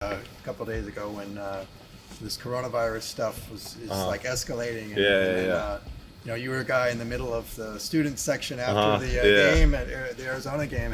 A couple days ago when this coronavirus stuff is like escalating. And, you know, you were a guy in the middle of the student section after the game at the Arizona game.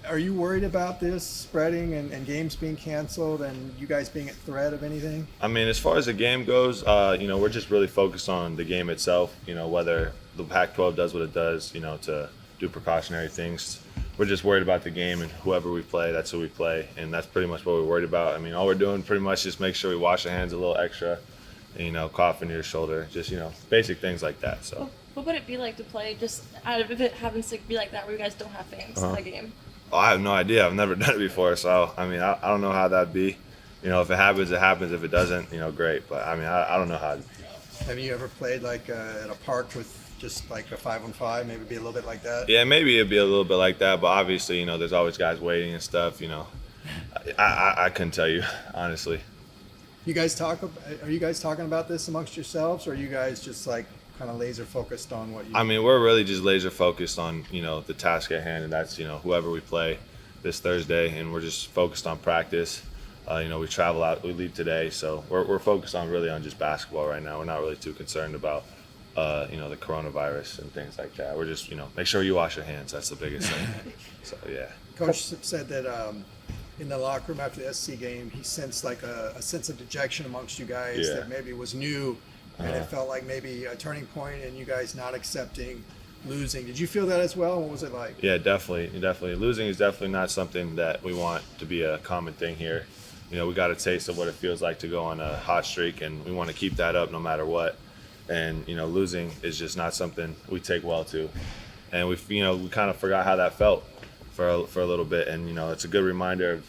Are you worried about this spreading and games being canceled and you guys being at threat of anything? I mean, as far as the game goes, you know, we're just really focused on the game itself. You know, whether the Pac-12 does what it does, you know, to do precautionary things. We're just worried about the game, and whoever we play, that's who we play, and that's pretty much what we're worried about. I mean, all we're doing pretty much is make sure we wash our hands a little extra, and, you know, cough into your shoulder, just, you know, basic things like that. So. What would it be like to play just out of if it happens to be like that where you guys don't have fans in the game? Oh, I have no idea. I've never done it before, so I mean, I don't know how that'd be. You know, if it happens, it happens. If it doesn't, you know, great. But I mean, I don't know how. Have you ever played like at a park with just like a 5-on-5, maybe be a little bit like that? Yeah, maybe it'd be a little bit like that, but obviously, you know, there's always guys waiting and stuff, you know. I couldn't tell you, honestly. Are you guys talking about this amongst yourselves, or are you guys just like kind of laser focused on what you I mean, we're really just laser focused on, you know, the task at hand, and that's, you know, whoever we play this Thursday, and we're just focused on practice. You know, we travel out, we leave today, so we're focused on really on just basketball right now. We're not really too concerned about you know, the coronavirus and things like that. We're just, you know, make sure you wash your hands. That's the biggest thing. So, yeah. Coach said that in the locker room after the SC game, he sensed like a sense of dejection amongst you guys that maybe was new, and it felt like maybe a turning point and you guys not accepting losing. Did you feel that as well? What was it like? Yeah, definitely. Losing is definitely not something that we want to be a common thing here. You know, we got a taste of what it feels like to go on a hot streak, and we want to keep that up no matter what. And, you know, losing is just not something we take well to. And we kind of forgot how that felt for a little bit. And, you know, it's a good reminder of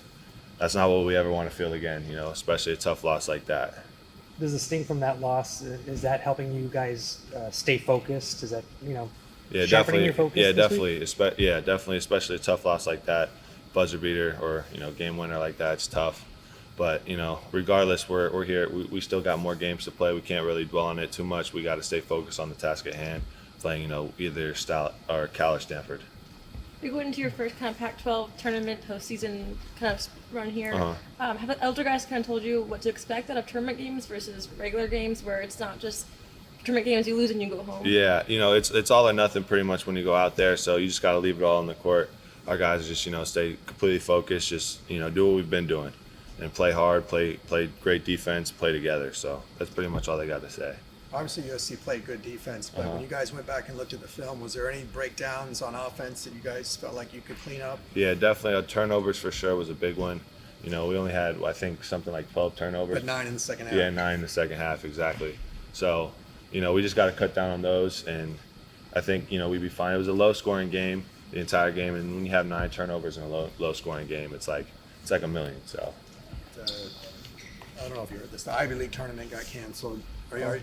that's not what we ever want to feel again, you know, especially a tough loss like that. Does the sting from that loss, is that helping you guys stay focused? Is that, you know, sharpening your focus? Yeah, definitely. Definitely, especially a tough loss like that, buzzer beater or, you know, game winner like that, it's tough. But, you know, regardless, we're here. We still got more games to play. We can't really dwell on it too much. We got to stay focused on the task at hand, playing, you know, either Cal or Stanford. You're going into your first kind of Pac-12 tournament postseason kind of run here. Have the elder guys kind of told you what to expect out of tournament games versus regular games, where it's not just tournament games you lose and you go home? Yeah, you know, it's all or nothing pretty much when you go out there. So you just got to leave it all on the court. Our guys just, you know, stay completely focused. Just, you know, do what we've been doing. And play hard, play great defense, play together. So that's pretty much all they got to say. Obviously, USC played good defense, but when you guys went back and looked at the film, was there any breakdowns on offense that you guys felt like you could clean up? Yeah, definitely. Our turnovers for sure was a big one. You know, we only had, I think, something like 12 turnovers. But 9 in the second half. Yeah, 9 in the second half, exactly. So, you know, we just got to cut down on those, and I think, you know, we'd be fine. It was a low-scoring game, the entire game, and when you have 9 turnovers in a low-scoring game, it's like a million, so. I don't know if you heard this. The Ivy League tournament got canceled. Are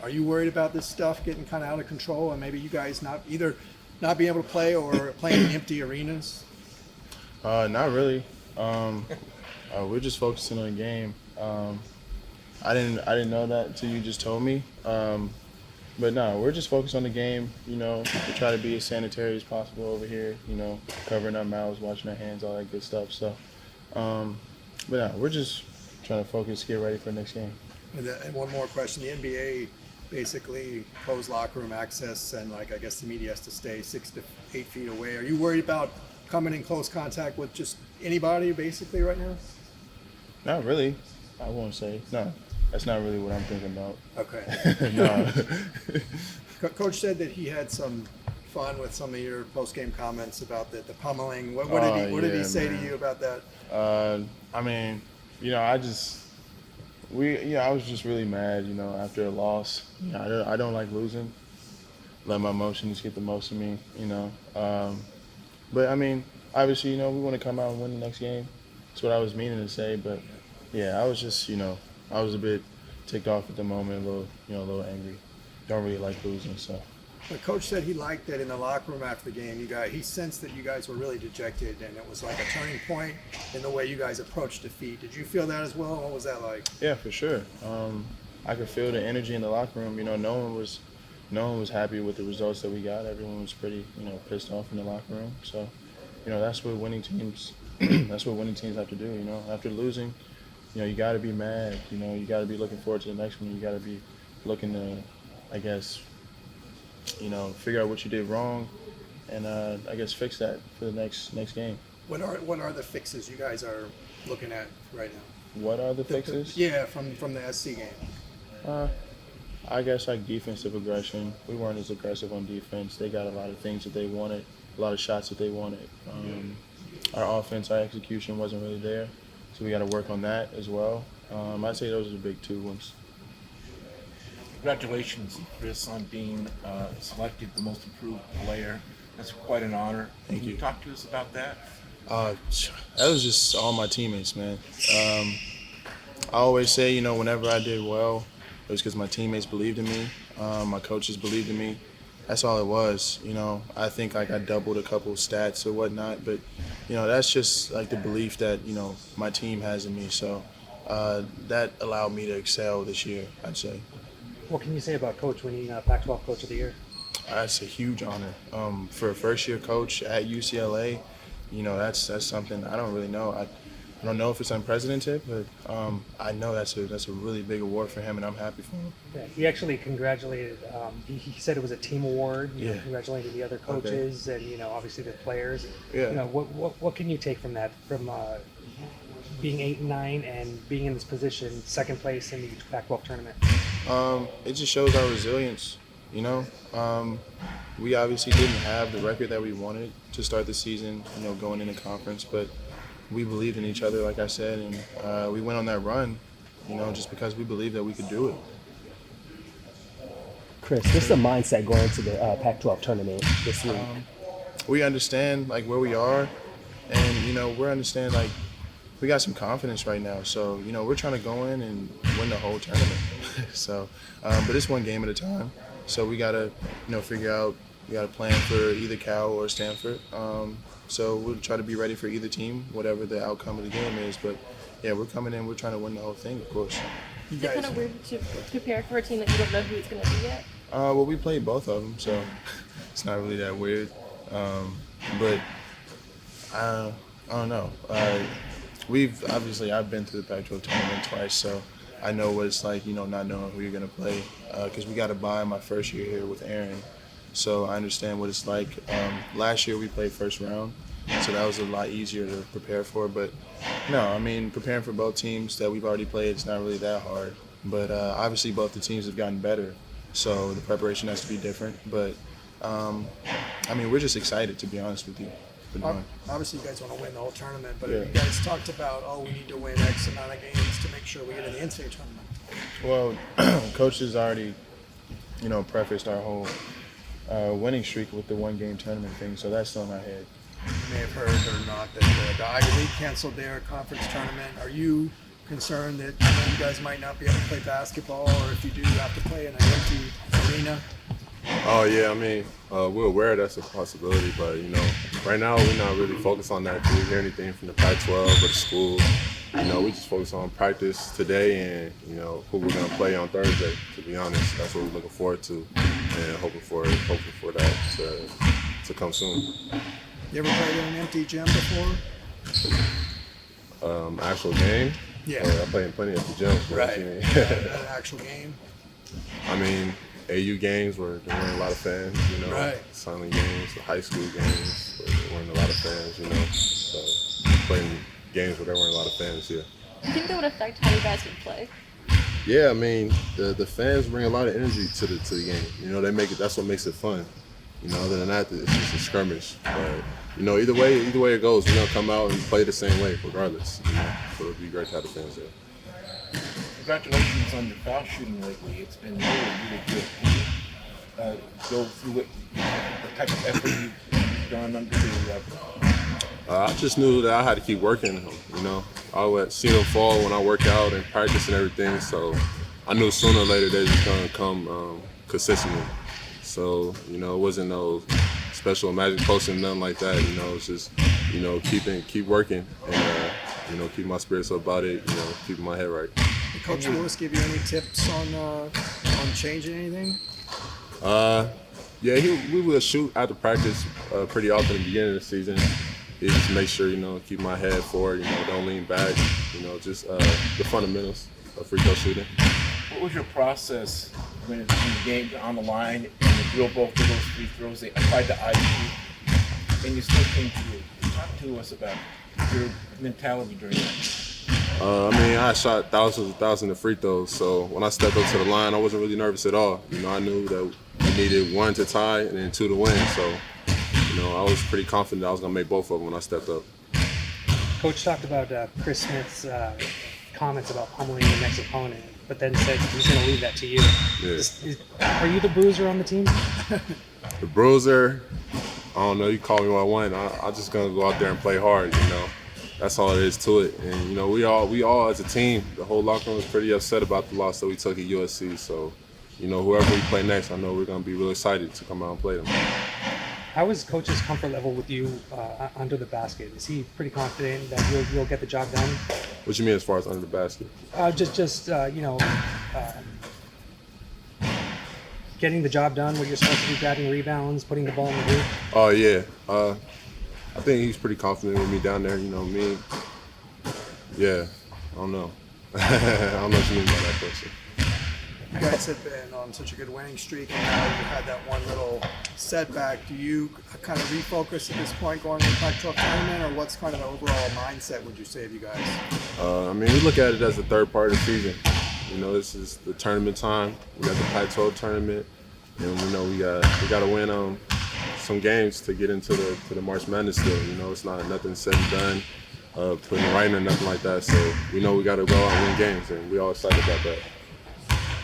you worried about this stuff getting kind of out of control, and maybe you guys not being able to play or playing in empty arenas? Not really. We're just focusing on the game. I didn't know that until you just told me. But no, we're just focused on the game. You know, we try to be as sanitary as possible over here. You know, covering our mouths, washing our hands, all that good stuff. So. But no, we're just trying to focus, get ready for the next game. And one more question. The NBA basically closed locker room access, and like I guess the media has to stay 6 to 8 feet away. Are you worried about coming in close contact with just anybody basically right now? Not really. I won't say. No, that's not really what I'm thinking about. Okay. No. Coach said that he had some fun with some of your post-game comments about the pummeling. What did he say to you about that? I mean, you know, I was just really mad, you know, after a loss. You know, I don't like losing. Let my emotions get the most of me, you know. But I mean, obviously, you know, we want to come out and win the next game. That's what I was meaning to say. But yeah, I was just, you know, I was a bit ticked off at the moment, a little angry. Don't really like losing, so. The coach said he liked that in the locker room after the game. He sensed that you guys were really dejected, and it was like a turning point in the way you guys approached defeat. Did you feel that as well? What was that like? Yeah, for sure. I could feel the energy in the locker room. You know, no one was happy with the results that we got. Everyone was pretty, you know, pissed off in the locker room. So, you know, that's what winning teams that's what winning teams have to do. After losing, you got to be mad. You got to be looking forward to the next one. You got to be looking to, I guess, figure out what you did wrong, and I guess fix that for the next game. What are the fixes you guys are looking at right now? What are the fixes? Yeah, from the SC game. I guess like defensive aggression. We weren't as aggressive on defense. They got a lot of things that they wanted, a lot of shots that they wanted. Our offense, our execution wasn't really there, so we got to work on that as well. I'd say those are the big two ones. Congratulations, Chris, on being selected the most improved player. That's quite an honor. Thank Can you. Talk to us about that? That was just all my teammates, man. I always say, whenever I did well, it was because my teammates believed in me. My coaches believed in me. That's all it was. I think like I doubled a couple of stats or whatnot, but that's just like the belief that my team has in me. So that allowed me to excel this year, I'd say. What can you say about Coach winning Pac-12 Coach of the Year? That's a huge honor for a first-year coach at UCLA. That's something I don't really know. I don't know if it's unprecedented, but I know that's a really big award for him, and I'm happy for him. Yeah, he actually congratulated. He said it was a team award. Yeah. Congratulated the other coaches and obviously the players. Yeah. What can you take from that? From being 8-9 and being in this position, second place in the Pac-12 tournament. It just shows our resilience. We obviously didn't have the record that we wanted to start the season, going into conference, but we believed in each other, like I said, and we went on that run, just because we believed that we could do it. Chris, what's the mindset going into the Pac-12 tournament this week? We understand like where we are, and we understand like we got some confidence right now. So we're trying to go in and win the whole tournament. So, but it's one game at a time. So we gotta figure out. We got a plan for either Cal or Stanford. So we'll try to be ready for either team, whatever the outcome of the game is. But yeah, we're coming in. We're trying to win the whole thing, of course. Is it kind of weird to prepare for a team that you don't know who it's going to be yet? Well, we played both of them, so it's not really that weird. But I don't know. I've been to the Pac-12 tournament twice, so I know what it's like, not knowing who you're gonna play. Because we got to bye my first year here with Aaron, so I understand what it's like. Last year we played first round, so that was a lot easier to prepare for. But no, preparing for both teams that we've already played, it's not really that hard. But obviously both the teams have gotten better, so the preparation has to be different. But we're just excited, to be honest with you. Obviously, you guys want to win the whole tournament, but Yeah. you guys talked about, we need to win X amount of games to make sure we get in the NCAA tournament. Well, Coach has already, prefaced our whole winning streak with the one-game tournament thing, so that's still in our head. You may have heard or not that the Ivy League canceled their conference tournament. Are you concerned that you guys might not be able to play basketball, or if you do have to play in an empty arena? Oh yeah, we're aware that's a possibility, but right now we're not really focused on that. Do we hear anything from the Pac-12 or the school? We just focus on practice today and who we're gonna play on Thursday. To be honest, that's what we're looking forward to, and hoping for that to come soon. You ever played in an empty gym before? Actual game? Yeah. I play in plenty of the gyms. but, Right. An actual game. AU games where there weren't a lot of fans, Right. Silent games, the high school games where there weren't a lot of fans, So playing games where there weren't a lot of fans, yeah. Do you think that would affect how you guys would play? Yeah, the fans bring a lot of energy to the game. They make it. That's what makes it fun. Other than that, it's just a skirmish. But either way it goes, we're gonna come out and play the same way, regardless. So it'd be great to have the fans there. Congratulations on your foul shooting lately. It's been really, really good. Can you go through it, the type of effort you've done under the I just knew that I had to keep working. I would see them fall when I work out and practice and everything. So I knew sooner or later they was gonna come consistently. So it wasn't no special magic posting, nothing like that. It's just keep working and keep my spirits up about it. Keeping my head right. Did Coach Lewis give you any tips on changing anything? Yeah, we would shoot after practice pretty often at the beginning of the season. just make sure, keep my head forward, don't lean back, just the fundamentals of free throw shooting. What was your process when the game on the line and you drill both of those free throws? They applied to IQ, and you still came through. Talk to us about your mentality during that. I shot thousands of free throws, so when I stepped up to the line, I wasn't really nervous at all. I knew that we needed 1 to tie and then 2 to win, so I was pretty confident I was going to make both of them when I stepped up. Coach talked about Chris Smith's comments about pummeling the next opponent, but then said he's going to leave that to you. Yeah. Are you the bruiser on the team? The bruiser, I don't know, you call me what I want. I'm just going to go out there and play hard, That's all there is to it. And, we all as a team, the whole locker room was pretty upset about the loss that we took at USC. So, whoever we play next, I know we're going to be really excited to come out and play them. How is Coach's comfort level with you under the basket? Is he pretty confident that you'll get the job done? What you mean as far as under the basket? Getting the job done, what you're supposed to be, grabbing rebounds, putting the ball in the hoop. Oh, yeah. I think he's pretty confident with me down there, me. Yeah, I don't know. I don't know what you mean by that question. You guys have been on such a good winning streak, and now you had that one little setback. Do you kind of refocus at this point going to the Pac-12 tournament, or what's kind of the overall mindset, would you say, of you guys? We look at it as the third part of the season. This is the tournament time. We got the Pac-12 tournament, and we got to win some games to get into the March Madness still. It's not nothing said and done, putting it right in or nothing like that. So we know we got to go out and win games, and we're all excited about that.